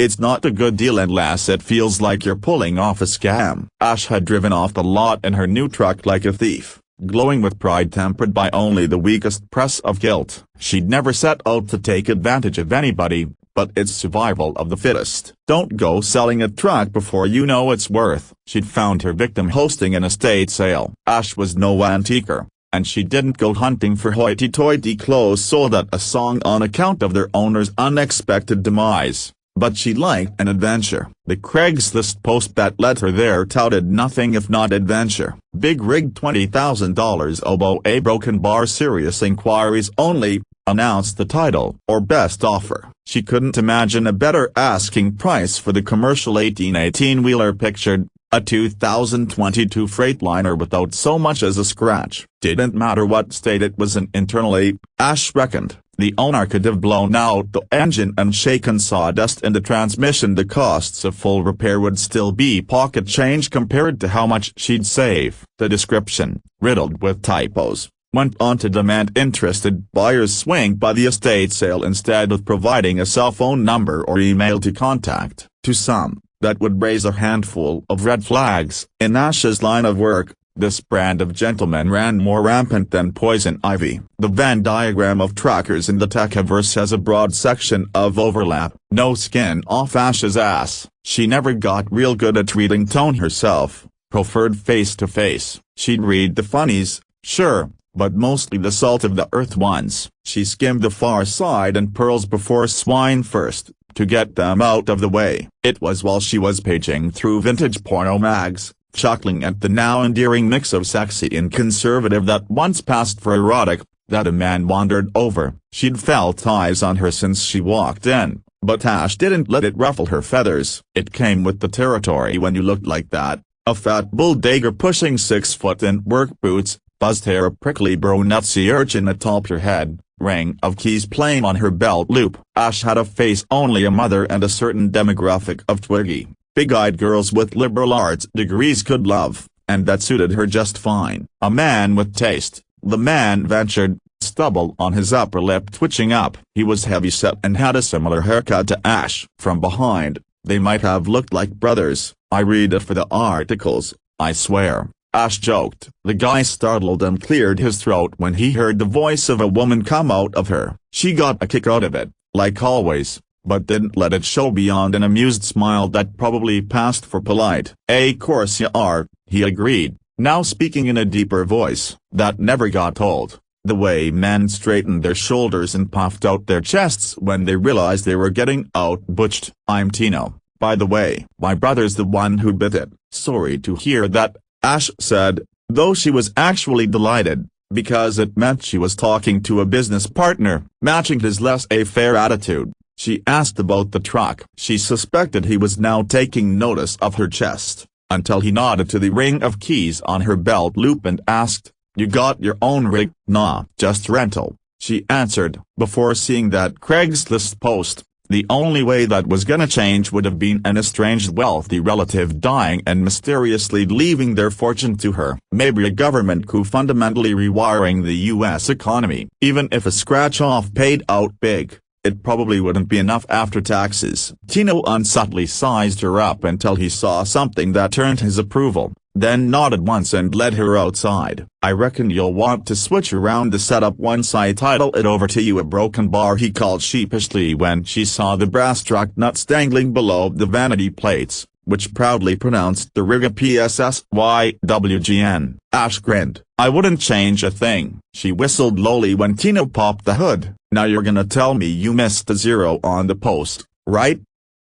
It's not a good deal unless it feels like you're pulling off a scam. Ash had driven off the lot in her new truck like a thief, glowing with pride tempered by only the weakest press of guilt. She'd never set out to take advantage of anybody, but it's survival of the fittest. Don't go selling a truck before you know its worth. She'd found her victim hosting an estate sale. Ash was no antiquer, and she didn't go hunting for hoity-toity clothes sold at a song on account of their owner's unexpected demise. But she liked an adventure. The Craigslist post that led her there touted nothing if not adventure. Big rig $20,000 oboe a broken bar serious inquiries only, announced the title. Or best offer. She couldn't imagine a better asking price for the commercial 18-wheeler pictured, a 2022 Freightliner without so much as a scratch. Didn't matter what state it was in internally, Ash reckoned. The owner could have blown out the engine and shaken sawdust in the transmission. The costs of full repair would still be pocket change compared to how much she'd save. The description, riddled with typos, went on to demand interested buyers swing by the estate sale instead of providing a cell phone number or email to contact. To some, that would raise a handful of red flags. In Ash's line of work, this brand of gentleman ran more rampant than poison ivy. The Venn diagram of truckers in the techiverse has a broad section of overlap. No skin off Ash's ass. She never got real good at reading tone herself, preferred face-to-face. She'd read the funnies, sure, but mostly the salt-of-the-earth ones. She skimmed the far side and pearls before swine first, to get them out of the way. It was while she was paging through vintage porno mags, chuckling at the now endearing mix of sexy and conservative that once passed for erotic, that a man wandered over. She'd felt eyes on her since she walked in, but Ash didn't let it ruffle her feathers. It came with the territory when you looked like that, a fat bull-dagger pushing 6 foot in work boots, buzzed hair, a prickly bro-nutsy urchin atop your head, ring of keys playing on her belt loop. Ash had a face only a mother and a certain demographic of twiggy, big-eyed girls with liberal arts degrees could love, and that suited her just fine. A man with taste, the man ventured, stubble on his upper lip twitching up. He was heavy-set and had a similar haircut to Ash. From behind, they might have looked like brothers. I read it for the articles, I swear, Ash joked. The guy startled and cleared his throat when he heard the voice of a woman come out of her. She got a kick out of it, like always, but didn't let it show beyond an amused smile that probably passed for polite. Course you are, he agreed, now speaking in a deeper voice, that never got old. The way men straightened their shoulders and puffed out their chests when they realized they were getting out-butched. I'm Tino, by the way. My brother's the one who bit it. Sorry to hear that, Ash said, though she was actually delighted, because it meant she was talking to a business partner. Matching his laissez-faire attitude, she asked about the truck. She suspected he was now taking notice of her chest, until he nodded to the ring of keys on her belt loop and asked, "You got your own rig?" "Nah, just rental," she answered. Before seeing that Craigslist post, the only way that was gonna change would have been an estranged wealthy relative dying and mysteriously leaving their fortune to her. Maybe a government coup fundamentally rewiring the US economy. Even if a scratch-off paid out big, it probably wouldn't be enough after taxes. Tino unsubtly sized her up until he saw something that turned his approval, then nodded once and led her outside. "I reckon you'll want to switch around the setup once I title it over to you." "A broken bar," he called sheepishly when she saw the brass truck nuts dangling below the vanity plates, which proudly pronounced the rig a PSSYWGN. Ash grinned. "I wouldn't change a thing." She whistled lowly when Tino popped the hood. "Now you're gonna tell me you missed a zero on the post, right?"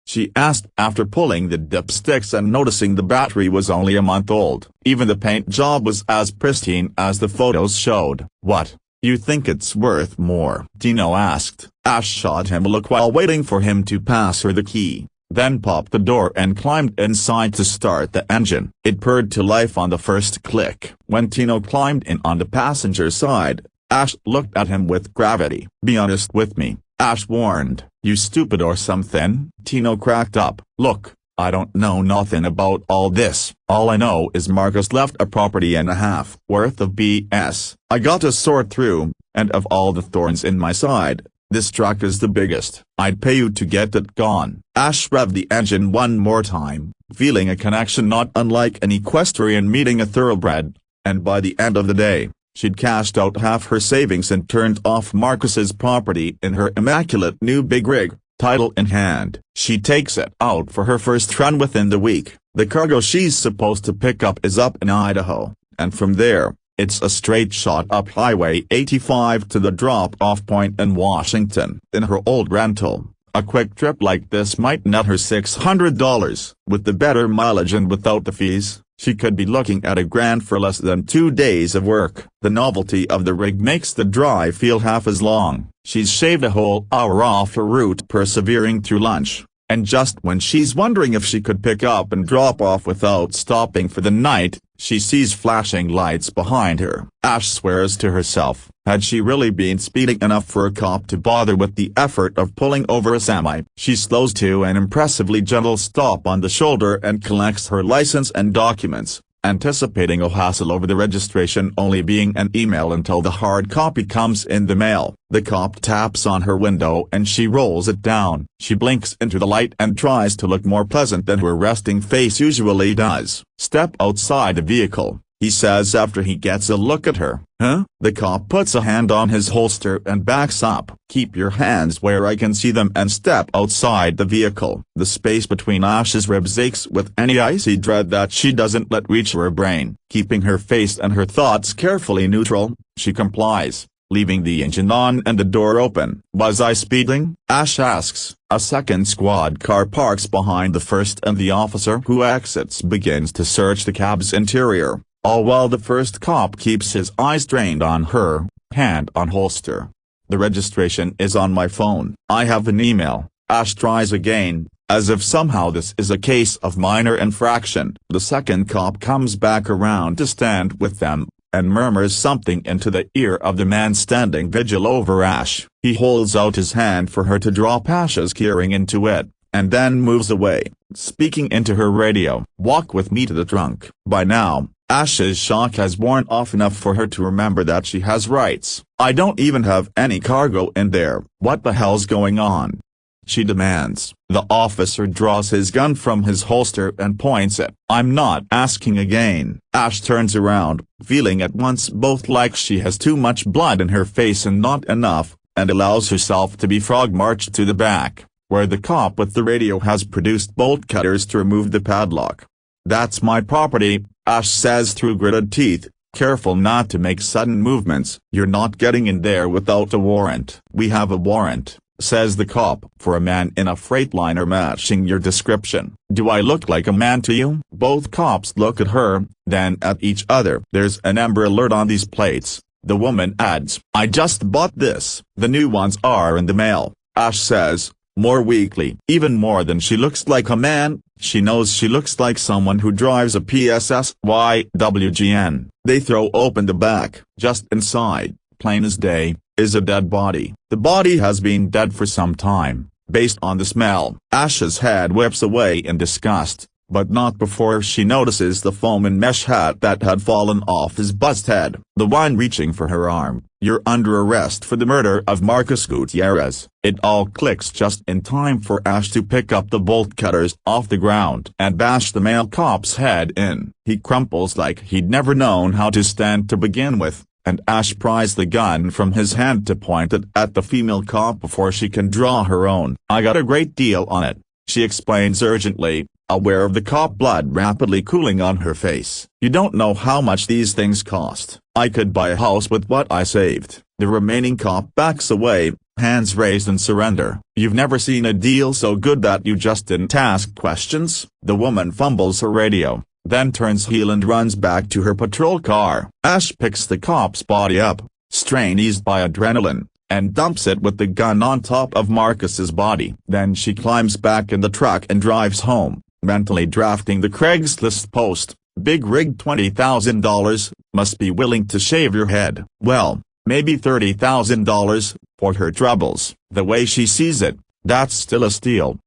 she asked after pulling the dipsticks and noticing the battery was only a month old. Even the paint job was as pristine as the photos showed. "What, you think it's worth more?" Tino asked. Ash shot him a look while waiting for him to pass her the key, then popped the door and climbed inside to start the engine. It purred to life on the first click. When Tino climbed in on the passenger side, Ash looked at him with gravity. "Be honest with me," Ash warned. "You stupid or something?" Tino cracked up. "Look, I don't know nothing about all this. All I know is Marcus left a property and a half worth of BS I got to sort through, and of all the thorns in my side, This truck is the biggest. I'd pay you to get it gone." Ash revved the engine one more time, feeling a connection not unlike an equestrian meeting a thoroughbred, and by the end of the day, she'd cashed out half her savings and turned off Marcus's property in her immaculate new big rig, title in hand. She takes it out for her first run within the week. The cargo she's supposed to pick up is up in Idaho, and from there, it's a straight shot up Highway 85 to the drop-off point in Washington. In her old rental, a quick trip like this might net her $600. With the better mileage and without the fees, she could be looking at $1,000 for less than 2 days of work. The novelty of the rig makes the drive feel half as long. She's shaved a whole hour off her route persevering through lunch, and just when she's wondering if she could pick up and drop off without stopping for the night, she sees flashing lights behind her. Ash swears to herself, had she really been speeding enough for a cop to bother with the effort of pulling over a semi? She slows to an impressively gentle stop on the shoulder and collects her license and documents, anticipating a hassle over the registration only being an email until the hard copy comes in the mail. The cop taps on her window and she rolls it down. She blinks into the light and tries to look more pleasant than her resting face usually does. "Step outside the vehicle," he says after he gets a look at her. "Huh?" The cop puts a hand on his holster and backs up. "Keep your hands where I can see them and step outside the vehicle." The space between Ash's ribs aches with any icy dread that she doesn't let reach her brain. Keeping her face and her thoughts carefully neutral, she complies, leaving the engine on and the door open. "Was I speeding?" Ash asks. A second squad car parks behind the first and the officer who exits begins to search the cab's interior, all while the first cop keeps his eyes trained on her, hand on holster. "The registration is on my phone. I have an email." Ash tries again, as if somehow this is a case of minor infraction. The second cop comes back around to stand with them, and murmurs something into the ear of the man standing vigil over Ash. He holds out his hand for her to drop Ash's hearing into it, and then moves away, speaking into her radio. "Walk with me to the trunk." By now, Ash's shock has worn off enough for her to remember that she has rights. "I don't even have any cargo in there." "What the hell's going on?" she demands. The officer draws his gun from his holster and points it. "I'm not asking again." Ash turns around, feeling at once both like she has too much blood in her face and not enough, and allows herself to be frog-marched to the back, where the cop with the radio has produced bolt cutters to remove the padlock. "That's my property," Ash says through gritted teeth, careful not to make sudden movements. "You're not getting in there without a warrant." "We have a warrant," says the cop, "for a man in a Freightliner matching your description." "Do I look like a man to you?" Both cops look at her, then at each other. "There's an Amber Alert on these plates," the woman adds. "I just bought this." "The new ones are in the mail," Ash says, more weakly. Even more than she looks like a man, she knows she looks like someone who drives a PSSYWGN. They throw open the back. Just inside, plain as day, is a dead body. The body has been dead for some time, based on the smell. Ash's head whips away in disgust, but not before she notices the foam and mesh hat that had fallen off his buzzed head. The one reaching for her arm. "You're under arrest for the murder of Marcus Gutierrez." It all clicks just in time for Ash to pick up the bolt cutters off the ground and bash the male cop's head in. He crumples like he'd never known how to stand to begin with, and Ash pries the gun from his hand to point it at the female cop before she can draw her own. "I got a great deal on it," she explains urgently, aware of the cop blood rapidly cooling on her face. "You don't know how much these things cost. I could buy a house with what I saved." The remaining cop backs away, hands raised in surrender. "You've never seen a deal so good that you just didn't ask questions?" The woman fumbles her radio, then turns heel and runs back to her patrol car. Ash picks the cop's body up, strain eased by adrenaline, and dumps it with the gun on top of Marcus's body. Then she climbs back in the truck and drives home, mentally drafting the Craigslist post. "Big rig $20,000, must be willing to shave your head." Well, maybe $30,000, for her troubles. The way she sees it, that's still a steal.